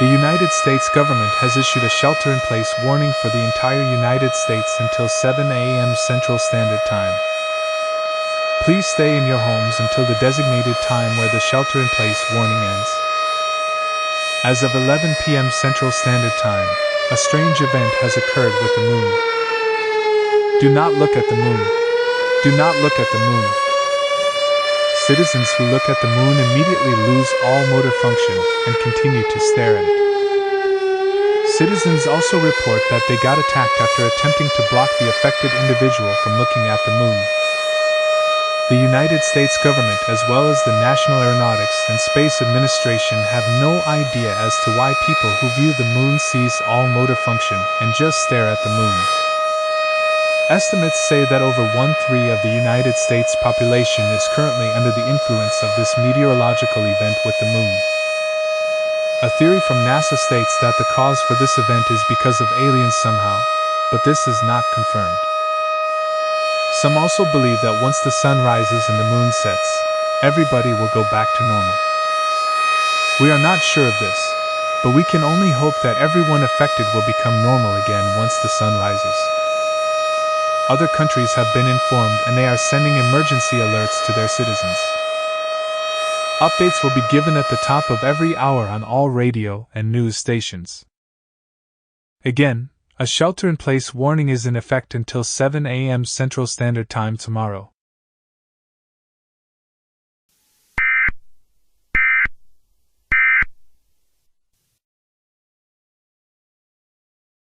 The United States government has issued a shelter-in-place warning for the entire United States until 7 a.m. Central Standard Time. Please stay in your homes until the designated time where the shelter-in-place warning ends. As of 11 p.m. Central Standard Time, a strange event has occurred with the moon. Do not look at the moon. Do not look at the moon. Citizens who look at the moon immediately lose all motor function and continue to stare at it. Citizens also report that they got attacked after attempting to block the affected individual from looking at the moon. The United States government, as well as the National Aeronautics and Space Administration, have no idea as to why people who view the moon cease all motor function and just stare at the moon. Estimates say that over 1/3 of the United States population is currently under the influence of this meteorological event with the moon. A theory from NASA states that the cause for this event is because of aliens somehow, but this is not confirmed. Some also believe that once the sun rises and the moon sets, everybody will go back to normal. We are not sure of this, but we can only hope that everyone affected will become normal again once the sun rises. Other countries have been informed and they are sending emergency alerts to their citizens. Updates will be given at the top of every hour on all radio and news stations. Again, a shelter-in-place warning is in effect until 7 a.m. Central Standard Time tomorrow.